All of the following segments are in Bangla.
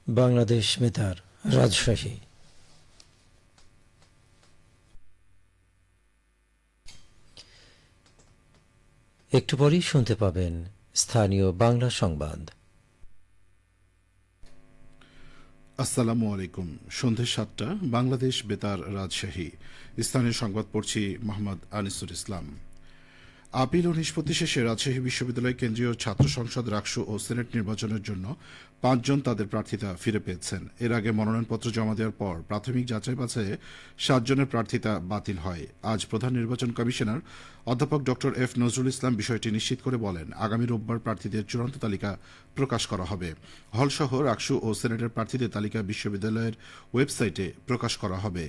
বাংলাদেশ বেতার রাজশাহী। একটু পরেই শুনতে পাবেন স্থানীয় বাংলা সংবাদ। আসসালামু আলাইকুম। সন্ধ্যে ৭টা, বাংলাদেশ বেতার রাজশাহী। স্থানীয় সংবাদ পড়ছি মোহাম্মদ আনিসুর ইসলাম। আপিল ও নিষ্পত্তি শেষে রাজশাহী বিশ্ববিদ্যালয় কেন্দ্রীয় ছাত্র সংসদ, রাকসু ও সিনেট নির্বাচনের জন্য ৫ জন তাদের প্রার্থিতা ফিরে পেয়েছেন। এর আগে মনোনয়নপত্র জমা দেওয়ার পর প্রাথমিক যাচাই বাছাইয়ে ৭ জনের প্রার্থিতা বাতিল হয়। আজ প্রধান নির্বাচন কমিশনার অধ্যাপক ড এফ নজরুল ইসলাম বিষয়টি নিশ্চিত করে বলেন, আগামী রোববার প্রার্থীদের চূড়ান্ত তালিকা প্রকাশ করা হবে। হলসহ রাকসু ও সিনেটের প্রার্থীদের তালিকা বিশ্ববিদ্যালয়ের ওয়েবসাইটে প্রকাশ করা হবে।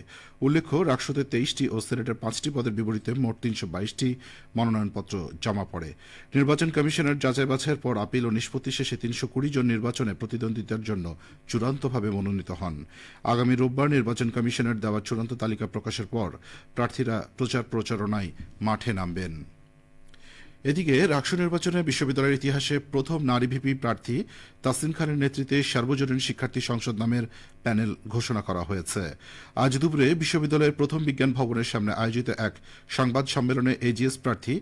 উল্লেখ্য, রাকসুতে ২৩টি ও সিনেটের ৫টি পদের বিপরীতে মোট ৩২২টি মনোনয়নপত্র জমা পড়ে। নির্বাচন কমিশনের যাচাই বাছাইয়ের পর আপিল ও নিষ্পত্তি শেষে ৩২০ জন নির্বাচনে প্রতিদ্বন্দ্বিতার জন্য চূড়ান্তভাবে মনোনীত হন। আগামী রোববার নির্বাচন কমিশনের দেওয়া চূড়ান্ত তালিকা প্রকাশের পর প্রার্থীরা প্রচার প্রচারণায় মাঠে নামবেন। এদিকে রাকসু নির্বাচনে বিশ্ববিদ্যালয়ের ইতিহাসে প্রথম নারী ভিপি প্রার্থী তাসলিম খানের নেতৃত্বে সার্বজনীন শিক্ষার্থী সংসদ নামের প্যানেল ঘোষণা করা হয়েছে। আজ দুপুরে বিশ্ববিদ্যালয়ের প্রথম বিজ্ঞান ভবনের সামনে আয়োজিত এক সংবাদ সম্মেলনে এজিএস প্রার্থী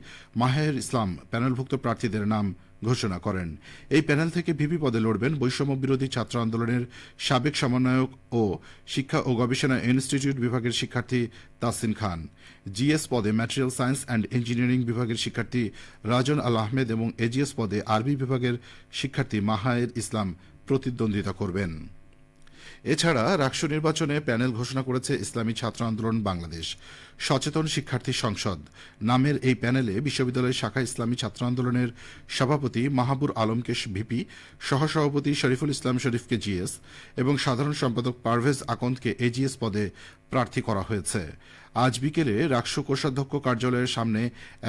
মাহের ইসলাম প্যানেলভুক্ত প্রার্থীদের নাম ঘোষণা করেন। এই প্যানেল থেকে ভিপি পদে লড়বেন বৈষম্য বিরোধী ছাত্র আন্দোলনের সাবেক সমন্বয়ক ও শিক্ষা ও গবেষণা ইনস্টিটিউট বিভাগের শিক্ষার্থী তাসিন খান। জিএস পদে ম্যাটেরিয়াল সায়েন্স অ্যান্ড ইঞ্জিনিয়ারিং বিভাগের শিক্ষার্থী রাজন আল আহমেদ এবং এজিএস পদে আরবি বিভাগের শিক্ষার্থী মাহায়ের ইসলাম প্রতিদ্বন্দ্বিতা করবেন। এছাড়া রাকসু নির্বাচনে প্যানেল ঘোষণা করেছে ইসলামী ছাত্র আন্দোলন বাংলাদেশ। সচেতন শিক্ষার্থী সংসদ নামের এই প্যানেলে বিশ্ববিদ্যালয়ের শাখা ইসলামী ছাত্র আন্দোলনের সভাপতি মাহাবুর আলমকে ভিপি, সহসভাপতি শরীফুল ইসলাম শরীফকে জিএস এবং সাধারণ সম্পাদক পারভেজ আকন্দকে এজিএস পদে প্রার্থী করা হয়েছে। আজ বিকেলে রাকসু কোষাধ্যক্ষ কার্যালয়ের সামনে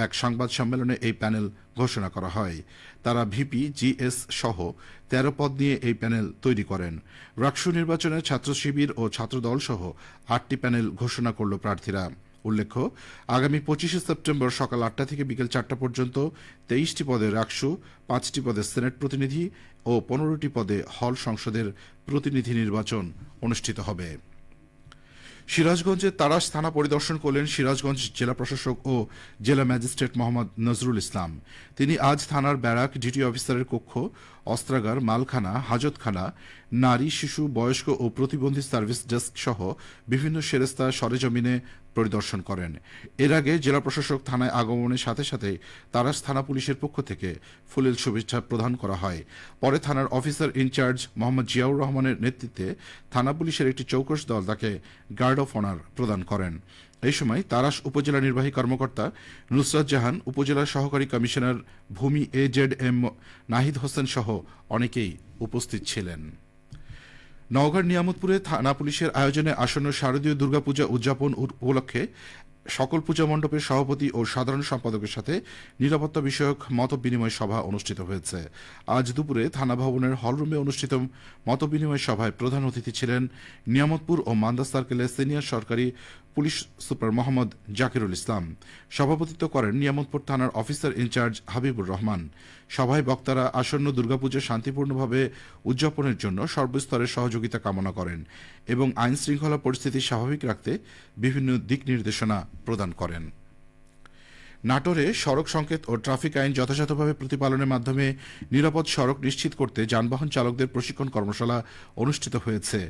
এক সংবাদ সম্মেলনে এই প্যানেল ঘোষণা করা হয়। তারা ভিপি, জিএস সহ ১৩ পদ নিয়ে এই প্যানেল তৈরি করেন। রাকসু নির্বাচনে ছাত্র শিবির ও ছাত্রদল সহ ৮টি প্যানেল ঘোষণা করল প্রার্থীরা। উল্লেখ্য, আগামী ২৫ সেপ্টেম্বর সকাল ৮টা থেকে বিকেল ৪টা পর্যন্ত ২৩টি পদে রাকসু, ৫টি পদে সিনেট প্রতিনিধি ও ১৫টি পদে হল সংসদের প্রতিনিধি নির্বাচন অনুষ্ঠিত হবে। সিরাজগঞ্জে তারাস থানা পরিদর্শন করলেন সিরাজগঞ্জ জেলা প্রশাসক ও জেলা ম্যাজিস্ট্রেট মোহাম্মদ নজরুল ইসলাম। তিনি আজ থানার ব্যারাক, ডিটি অফিসারের কক্ষ, অস্ত্রাগার, মালখানা, হাজতখানা, নারী, শিশু, বয়স্ক ও প্রতিবন্ধী সার্ভিস ডেস্ক সহ বিভিন্ন সেরেস্তা সরেজমিনে পরিদর্শন করেন। এর আগে জেলা প্রশাসক থানায় আগমনের সাথে সাথে তারাস থানা পুলিশের পক্ষ থেকে ফুলেল শুভেচ্ছা প্রদান করা হয়। পরে থানার অফিসার ইনচার্জ মোহাম্মদ জিয়াউর রহমানের নেতৃত্বে থানা পুলিশের একটি চৌকস দল তাকে গার্ড অফ অনার প্রদান করেন। এই সময় তারাস উপজেলা নির্বাহী কর্মকর্তা নুসরাত জাহান, উপজেলা সহকারী কমিশনার ভূমি AZM নাহিদ হোসেন সহ অনেকেই উপস্থিত ছিলেন। নওগাঁর নিয়ামতপুরে থানা পুলিশের আয়োজনে আসন্ন শারদীয় দুর্গাপূজা উদযাপন উপলক্ষে সকল পূজা মণ্ডপের সভাপতি ও সাধারণ সম্পাদকের সাথে নিরাপত্তা বিষয়ক মত বিনিময় সভা অনুষ্ঠিত হয়েছে। আজ দুপুরে থানা ভবনের হলরুমে অনুষ্ঠিত মত বিনিময় সভায় প্রধান অতিথি ছিলেন নিয়ামতপুর ও মান্দা সার্কেলের সিনিয়র সরকারি পুলিশ সুপার মোহাম্মদ জাকিরুল ইসলাম। সভাপতিত্ব করেন নিয়ামতপুর থানার অফিসার ইনচার্জ হাবিবুর রহমান। সভায় বক্তারা আসন্ন দুর্গাপুজো শান্তিপূর্ণভাবে উদযাপনের জন্য সর্বস্তরের সহযোগিতা কামনা করেন এবং আইন শৃঙ্খলা পরিস্থিতি স্বাভাবিক রাখতে বিভিন্ন দিক নির্দেশনা প্রদান করেন। নাটোরে সড়ক সংকেত ও ট্রাফিক আইন যথাযথভাবে প্রতিপালনের মাধ্যমে নিরাপদ সড়ক নিশ্চিত করতে যানবাহন চালকদের প্রশিক্ষণ কর্মশালা অনুষ্ঠিত হয়েছে।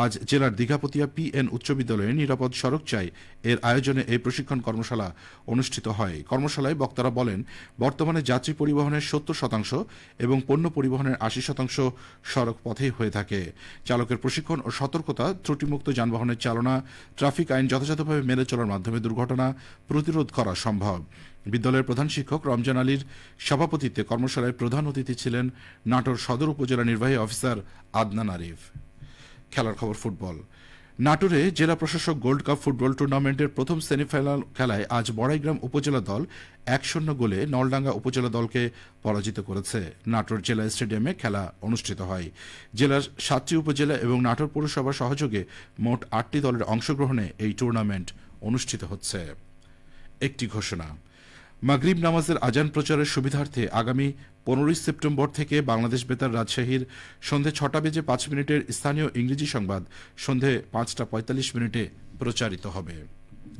আজ জেলার দীঘাপতিয়া PN উচ্চ বিদ্যালয়ে নিরাপদ সড়ক চাই এর আয়োজনে এই প্রশিক্ষণ কর্মশালা অনুষ্ঠিত হয়। কর্মশালায় বক্তারা বলেন, বর্তমানে যাত্রী পরিবহনের ৭০% এবং পণ্য পরিবহনের ৮০% সড়ক পথেই হয়ে থাকে। চালকের প্রশিক্ষণ ও সতর্কতা, ত্রুটিমুক্ত যানবাহনের চালনা, ট্রাফিক আইন যথাযথভাবে মেনে চলার মাধ্যমে দুর্ঘটনা প্রতিরোধ করা সম্ভব। বিদ্যালয়ের প্রধান শিক্ষক রমজান আলীর সভাপতিত্বে কর্মশালায় প্রধান অতিথি ছিলেন নাটোর সদর উপজেলা নির্বাহী অফিসার আদনান আরিফ। খেলার খবর ফুটবল। নাটোরে জেলা প্রশাসক গোল্ড কাপ ফুটবল টুর্নামেন্টের প্রথম সেমিফাইনাল খেলায় আজ বড়াইগ্রাম উপজেলা দল ১-০ গোলে নলডাঙ্গা উপজেলা দলকে পরাজিত করেছে। নাটোর জেলা স্টেডিয়ামে খেলা অনুষ্ঠিত হয়। জেলার ৭টি উপজেলা এবং নাটোর পৌরসভার সহযোগে মোট ৮টি দলের অংশগ্রহণে এই টুর্নামেন্ট অনুষ্ঠিত হচ্ছে। একটি ঘোষণা, মাগরিব নামাজের আজান প্রচারের সুবিধার্থে আগামী 15 সেপ্টেম্বর থেকে বাংলাদেশ বেতার রাজশাহীর সন্ধে 6:05 স্থানীয় ইংরেজি সংবাদ সন্ধে 5:45 প্রচারিত হবে।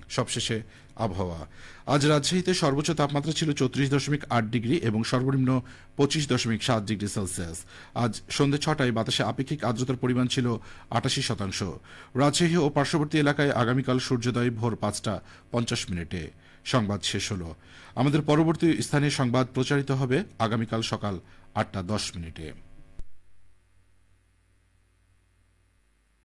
সবশেষে আবহাওয়া। আজ রাজশাহীতে সর্বোচ্চ তাপমাত্রা ছিল 34.8 ডিগ্রি এবং সর্বনিম্ন 25.7 ডিগ্রি সেলসিয়াস। আজ সন্ধে 6টায় বাতাসে আপেক্ষিক আর্দ্রতার পরিমাণ ছিল 88%। রাজশাহী ও পার্শ্ববর্তী এলাকায় আগামীকাল সূর্যোদয় ভোর 5:50। সংবাদ শেষ হলো। আমাদের পরবর্তী স্থানীয় সংবাদ প্রচারিত হবে আগামীকাল সকাল 8:10।